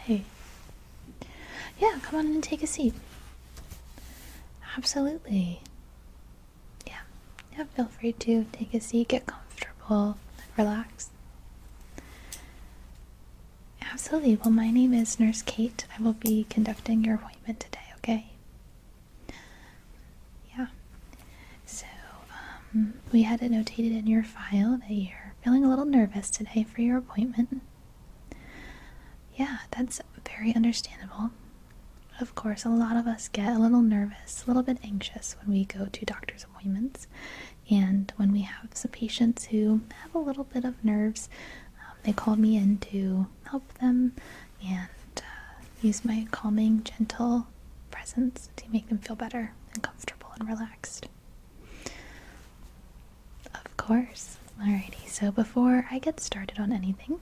Hi. Yeah, come on in and take a seat. Absolutely. Yeah. Yeah, feel free to take a seat, get comfortable, relax. Absolutely. Well, my name is Nurse Kate. I will be conducting your appointment today, okay? Yeah. So, we had it notated in your file that you're feeling a little nervous today for your appointment. Yeah, that's very understandable. Of course, a lot of us get a little nervous, a little bit anxious when we go to doctor's appointments. And when we have some patients who have a little bit of nerves, they call me in to help them and use my calming, gentle presence to make them feel better and comfortable and relaxed. Of course. Alrighty, so before I get started on anything,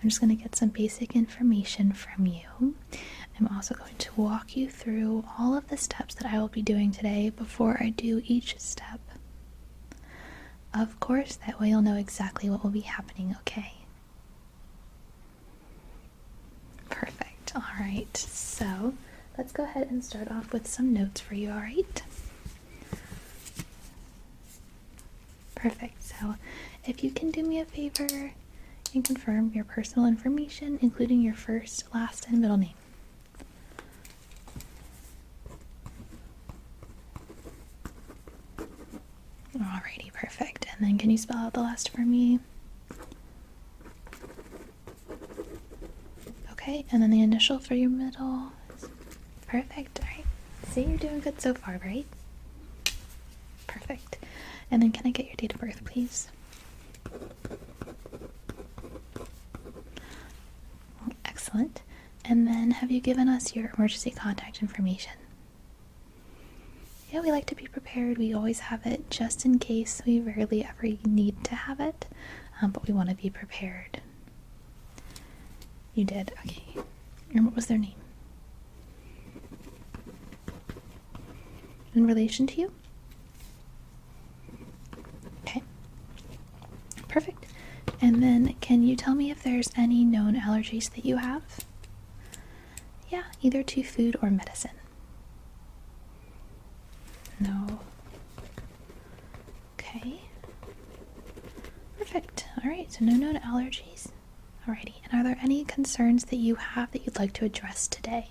I'm just going to get some basic information from you. I'm also going to walk you through all of the steps that I will be doing today before I do each step. Of course, that way you'll know exactly what will be happening, okay? Perfect. Alright, so let's go ahead and start off with some notes for you, alright? Perfect. So if you can do me a favor and confirm your personal information, including your first, last, and middle name. Alrighty, perfect. And then can you spell out the last for me? Okay, and then the initial for your middle. Perfect. Alright. See, you're doing good so far, right? Perfect. And then can I get your date of birth, please? Excellent. And then have you given us your emergency contact information? Yeah, we like to be prepared. We always have it just in case. We rarely ever need to have it, but we want to be prepared. You did? Okay. And what was their name? In relation to you? Okay. Perfect. And then can you tell me if there's any known allergies that you have? Yeah, either to food or medicine. No. Okay. Perfect. Alright, so no known allergies. Alrighty, and are there any concerns that you have that you'd like to address today?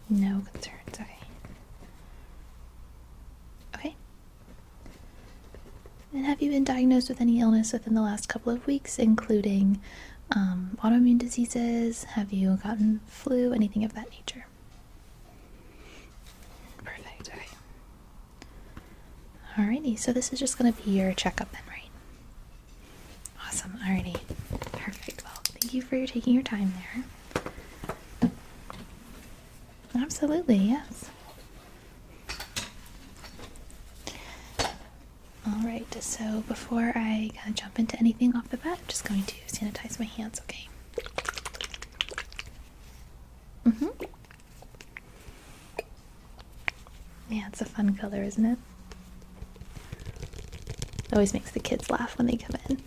No concerns, okay. Okay. And have you been diagnosed with any illness within the last couple of weeks, including autoimmune diseases? Have you gotten flu, anything of that nature? Perfect, okay. Alrighty, so this is just going to be your checkup then, right? Awesome, alrighty. Perfect, well, thank you for taking your time there. Absolutely, yes. Alright, so before I kind of jump into anything off the bat, I'm just going to sanitize my hands, okay? Yeah, it's a fun color, isn't it? It always makes the kids laugh when they come in.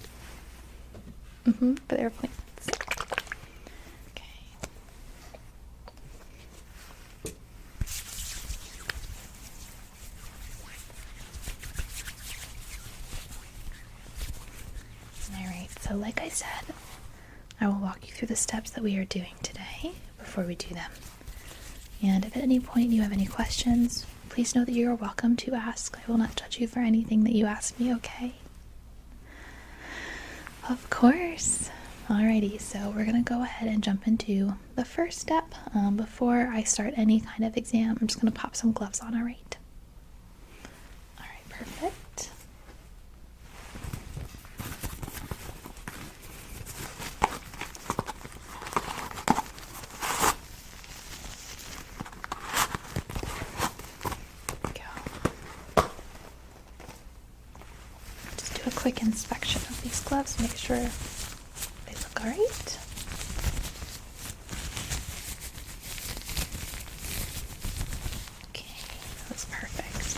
For their appointments. Okay. Alright, so like I said, I will walk you through the steps that we are doing today before we do them. And if at any point you have any questions, please know that you are welcome to ask. I will not judge you for anything that you ask me, okay? Of course. Alrighty, so we're going to go ahead and jump into the first step. Before I start any kind of exam, I'm just going to pop some gloves on, alright? Alright, perfect. Just do a quick inspection of these gloves, make sure they look alright. Okay, that's perfect.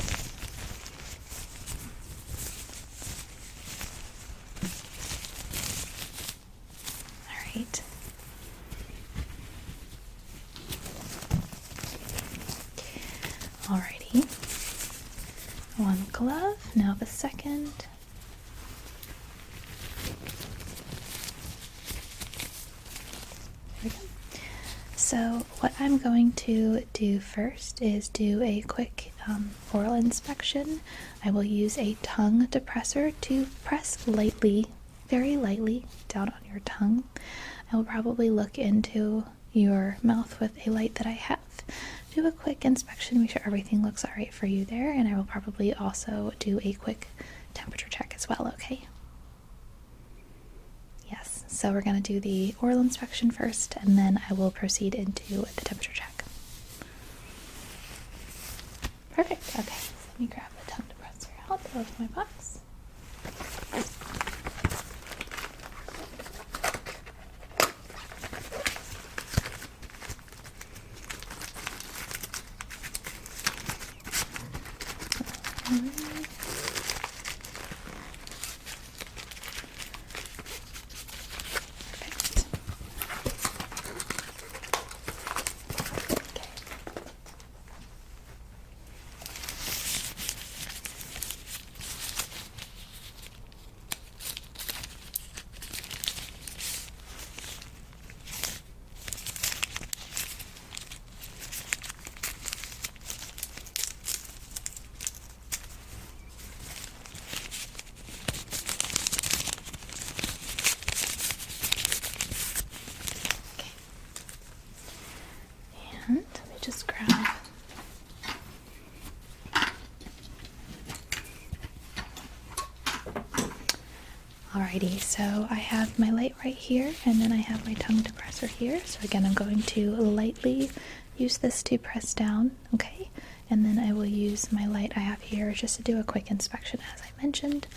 Alright. glove. Now the second. There we go. So what I'm going to do first is do a quick oral inspection. I will use a tongue depressor to press lightly, very lightly, down on your tongue. I will probably look into your mouth with a light that I have. Do a quick inspection, make sure everything looks alright for you there, and I will probably also do a quick temperature check as well, okay? Yes, so we're going to do the oral inspection first, and then I will proceed into the temperature check. Perfect, okay, so let me grab the tongue depressor out of my box. And let me just grab alrighty, so I have my light right here, and then I have my tongue depressor here. So again, I'm going to lightly use this to press down, okay? And then I will use my light I have here just to do a quick inspection, as I mentioned.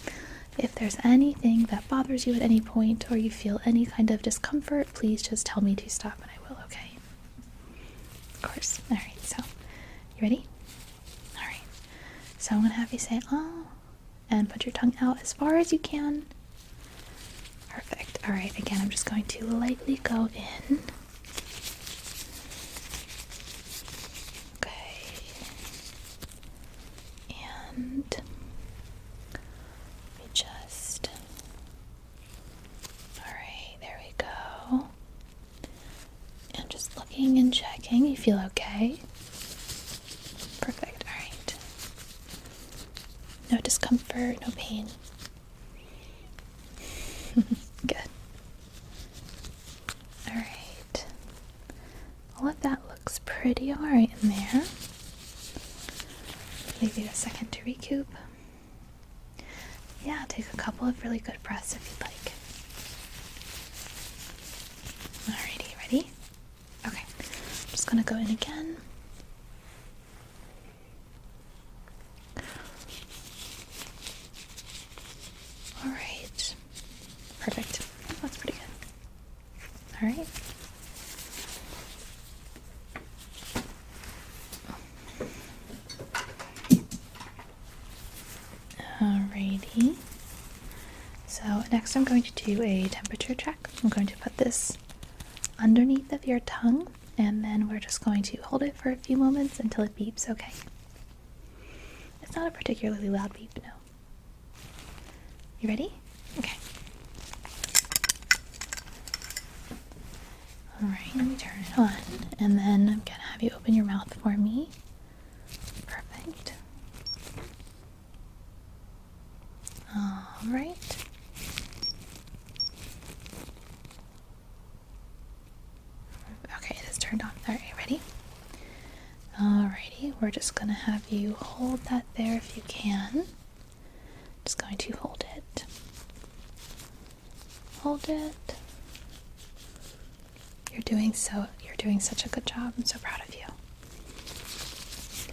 If there's anything that bothers you at any point, or you feel any kind of discomfort, please just tell me to stop and I will, okay? Of course. Alright, so you ready? Alright. So I'm going to have you say, oh, and put your tongue out as far as you can. Perfect. Alright, again, I'm just going to lightly go in. Okay. And let me just. Alright, there we go. And just looking and checking. You feel okay? Perfect. Alright. No discomfort, no pain. Good. Alright. All of that looks pretty alright in there. Leave you a second to recoup. Yeah, take a couple of really good breaths if you'd like. Alrighty, ready? Okay. I'm just gonna go in again. Alright. Perfect. That's pretty good. Alright. Alrighty. So next I'm going to do a temperature check. I'm going to put this underneath of your tongue, and then we're just going to hold it for a few moments until it beeps, okay? It's not a particularly loud beep, no. You ready? Okay. Alright, let me turn it on, and then I'm gonna have you open your mouth for me. Perfect. Alright. Okay, it is turned on. Alright, ready? Alrighty, we're just gonna have you hold that there if you can. Just going to hold it. Hold it. You're doing such a good job. I'm so proud of you.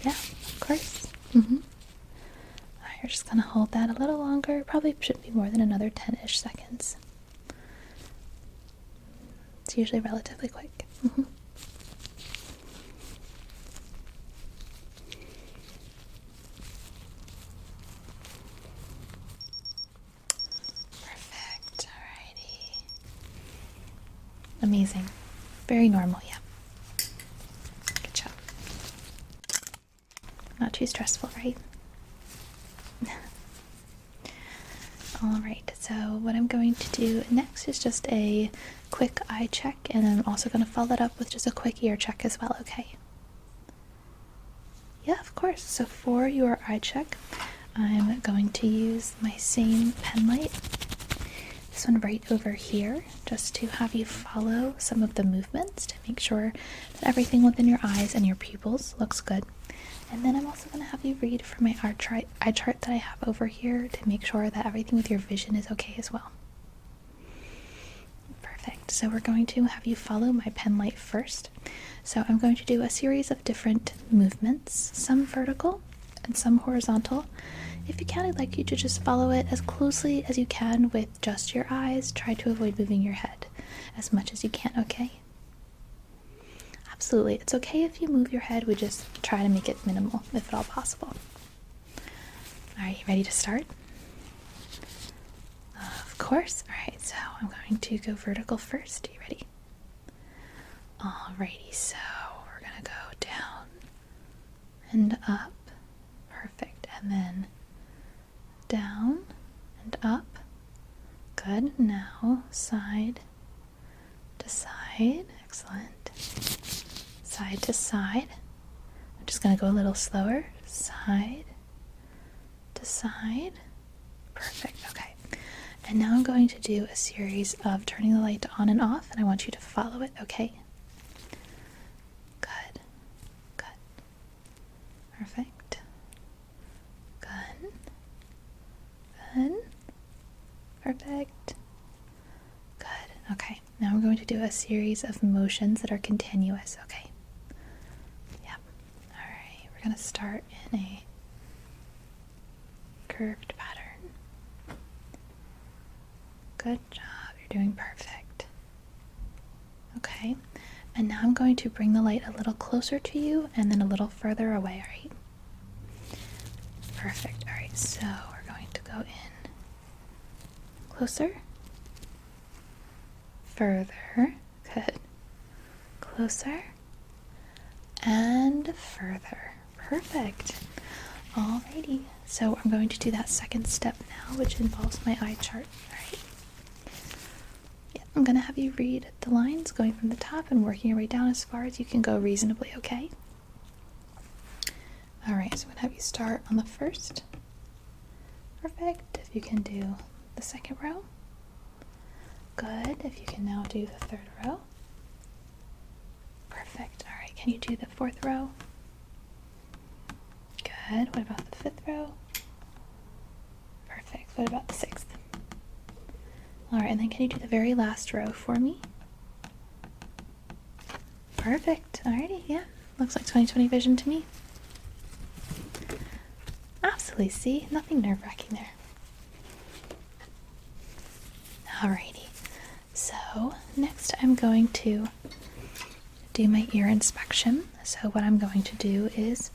Yeah, of course. Alright, you're just gonna hold that a little longer. Probably shouldn't be more than another 10-ish seconds. It's usually relatively quick. Perfect. Alrighty. Amazing. Very normal, yeah. Good job. Not too stressful, right? Alright, so what I'm going to do next is just a quick eye check, and I'm also going to follow that up with just a quick ear check as well, okay? Yeah, of course. So for your eye check, I'm going to use my same pen light, this one right over here, just to have you follow some of the movements to make sure that everything within your eyes and your pupils looks good. And then I'm also going to have you read from my eye chart that I have over here to make sure that everything with your vision is okay as well. Perfect. So we're going to have you follow my pen light first. So I'm going to do a series of different movements, some vertical and some horizontal. If you can, I'd like you to just follow it as closely as you can with just your eyes. Try to avoid moving your head as much as you can, okay? Absolutely. It's okay if you move your head. We just try to make it minimal, if at all possible. Alright, you ready to start? Of course. Alright, so I'm going to go vertical first. Are you ready? Alrighty, so we're going to go down and up. Perfect. And then down and up. Good. Now side to side. Excellent. Side to side. I'm just going to go a little slower. Side to side. Perfect. Okay. And now I'm going to do a series of turning the light on and off, and I want you to follow it, okay? Good. Good. Perfect. Good. Good. Perfect. Good. Okay. Now I'm going to do a series of motions that are continuous, okay? Yep. Alright. We're going to start in a curved pattern. Good job. You're doing perfect. Okay. And now I'm going to bring the light a little closer to you and then a little further away, alright? Perfect. Alright, so we're going to go in closer, further, good, closer, and further. Perfect. Alrighty, so I'm going to do that second step now, which involves my eye chart. Alright. Yeah, I'm going to have you read the lines going from the top and working your way down as far as you can go reasonably, okay? Alright, so I'm going to have you start on the first. Perfect. If you can do the second row. Good. If you can now do the third row. Perfect. Alright, can you do the fourth row? Good. What about the fifth row? Perfect. What about the sixth? Alright, and then can you do the very last row for me? Perfect. Alrighty, yeah. Looks like 20/20 vision to me. Absolutely, see? Nothing nerve-wracking there. Alrighty. So, next I'm going to do my ear inspection. So what I'm going to do is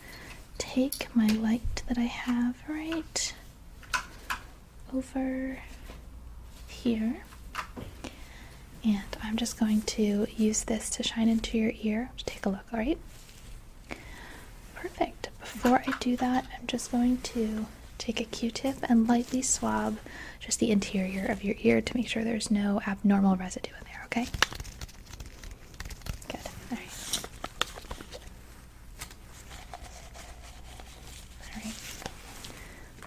take my light that I have right over here, and I'm just going to use this to shine into your ear. Just take a look, alright? Perfect. Before I do that, I'm just going to take a Q-tip and lightly swab just the interior of your ear to make sure there's no abnormal residue in there, okay? Good. Alright. Alright.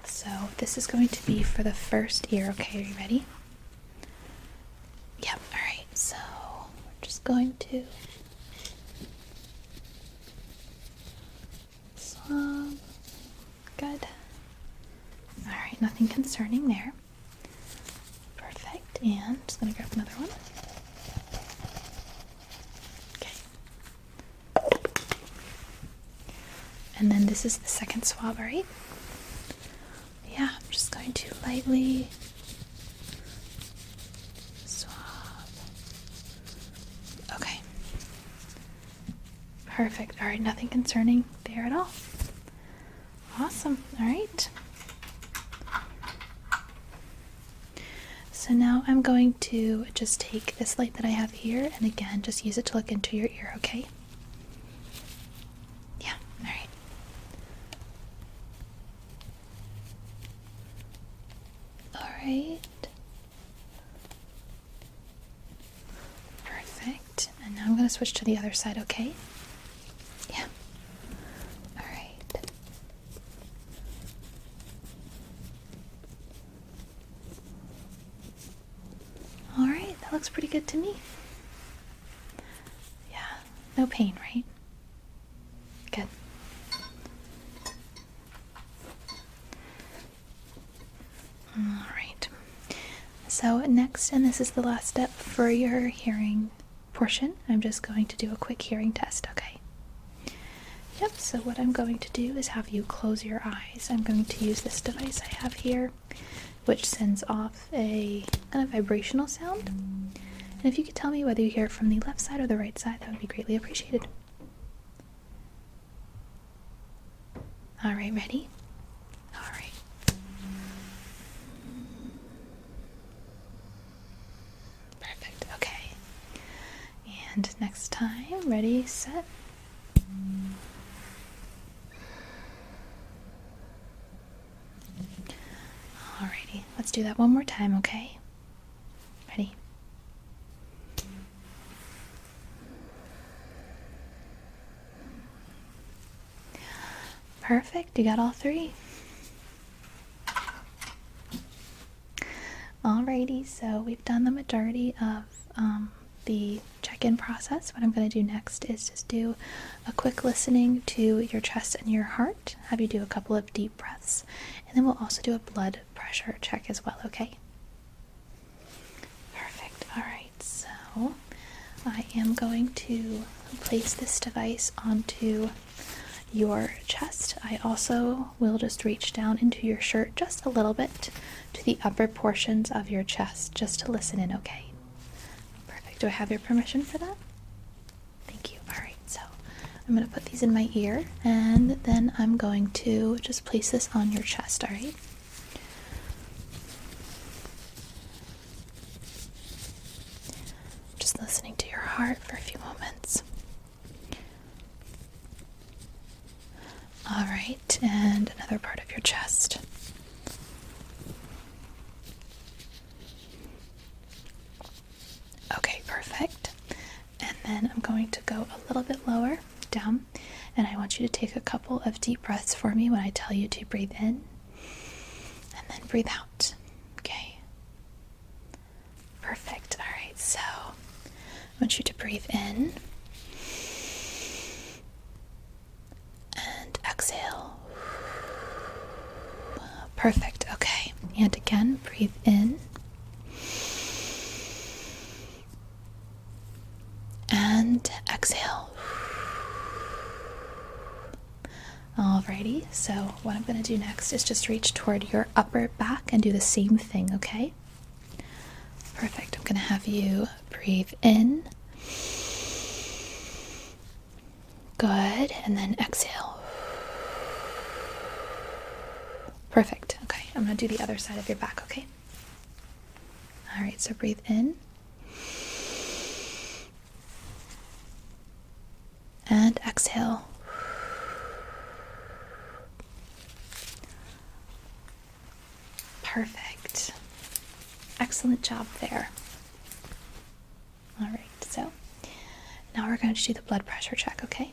So this is going to be for the first ear, okay? Are you ready? Yep. Alright, so we're just going to swab. Good. Alright, nothing concerning there. Perfect. And just gonna grab another one. Okay. And then this is the second swab, alright? Yeah, I'm just going to lightly swab. Okay. Perfect. Alright, nothing concerning there at all. Awesome. Alright. So now I'm going to just take this light that I have here and again just use it to look into your ear, okay? Yeah, alright. Alright. right. Perfect. And now I'm going to switch to the other side, okay? Yeah. All right. All right, that looks pretty good to me. Yeah, no pain, right? Good. All right. So next, and this is the last step for your hearing portion, I'm just going to do a quick hearing test, okay? Yep, so what I'm going to do is have you close your eyes. I'm going to use this device I have here, which sends off a kind of vibrational sound. And if you could tell me whether you hear it from the left side or the right side, that would be greatly appreciated. All right, ready? All right. Perfect, okay. And next time, ready, set. Alrighty, let's do that one more time, okay? Ready? Perfect, you got all three. Alrighty, so we've done the majority of the check-in process. What I'm going to do next is just do a quick listening to your chest and your heart, have you do a couple of deep breaths, and then we'll also do a blood pressure check as well, okay? Perfect. Alright, so I am going to place this device onto your chest. I also will just reach down into your shirt just a little bit to the upper portions of your chest just to listen in, okay? Perfect. Do I have your permission for that? Thank you. Alright, so I'm going to put these in my ear and then I'm going to just place this on your chest, alright? Just listening to your heart for a few moments. Alright, and another part of your chest. Okay, perfect. And then I'm going to go a little bit lower down, and I want you to take a couple of deep breaths for me when I tell you to breathe in, and then breathe out. Okay. Perfect. Alright, so I want you to breathe in. Exhale. Perfect. Okay. And again, breathe in. And exhale. Alrighty, so what I'm going to do next is just reach toward your upper back and do the same thing, okay? Perfect. I'm going to have you breathe in. Good. And then exhale. Perfect. Okay, I'm going to do the other side of your back, okay? Alright, so breathe in. And exhale. Perfect. Excellent job there. Alright, so now we're going to do the blood pressure check, okay?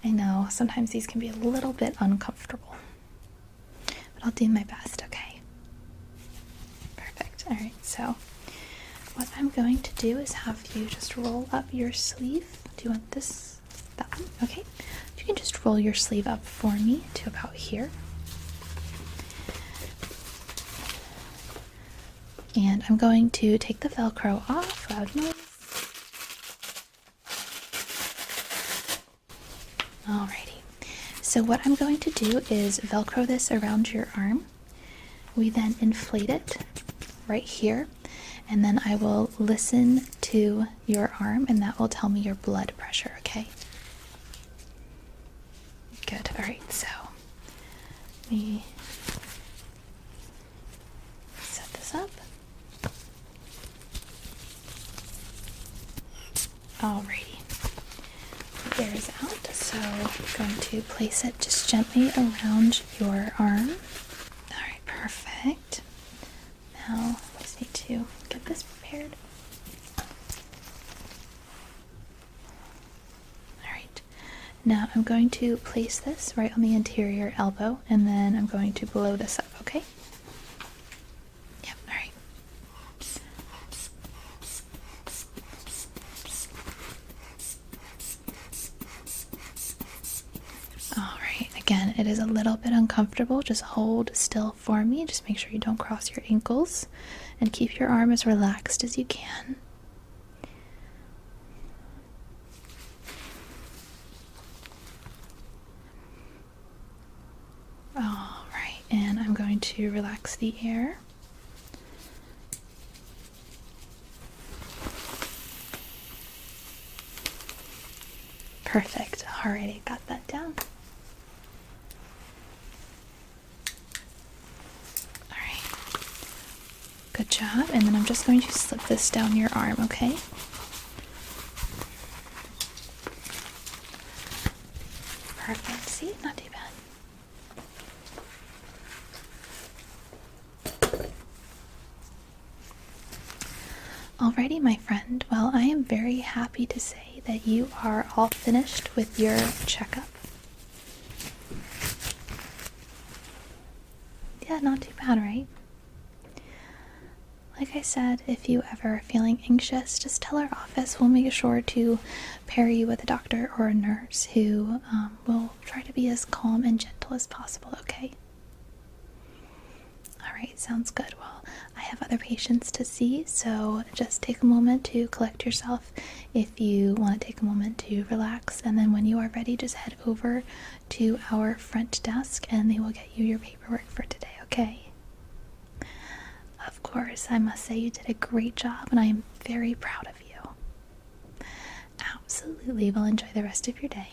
I know, sometimes these can be a little bit uncomfortable, but I'll do my best, okay? Perfect. Alright, so what I'm going to do is have you just roll up your sleeve. Do you want this? That one? Okay. You can just roll your sleeve up for me to about here. And I'm going to take the Velcro off. Loud noise. Alrighty. So what I'm going to do is Velcro this around your arm. We then inflate it right here, and then I will listen to your arm, and that will tell me your blood pressure, okay? Good. Alright, so let me set this up. Alrighty. is out, so I'm going to place it just gently around your arm. Alright, perfect. Now, I just need to get this prepared. Alright, now I'm going to place this right on the anterior elbow, and then I'm going to blow this up, okay? Yep, alright. Alright, again, it is a little bit uncomfortable. Just hold still for me. Just make sure you don't cross your ankles and keep your arm as relaxed as you can. Alright, and I'm going to relax the air. Perfect. Alrighty, got that down. Alright. Good job. And then I'm just going to slip this down your arm, okay? Perfect. See? Not too bad. Alrighty, my friend. Well, I am very happy to say that you are all finished with your checkup. Yeah, not too bad, right? Like I said, if you ever are feeling anxious, just tell our office. We'll make sure to pair you with a doctor or a nurse who will try to be as calm and gentle as possible, okay? Alright, sounds good. Well, I have other patients to see, so just take a moment to collect yourself if you want to take a moment to relax, and then when you are ready, just head over to our front desk and they will get you your paperwork for today, okay? Of course, I must say you did a great job and I am very proud of you. Absolutely. Well, enjoy the rest of your day.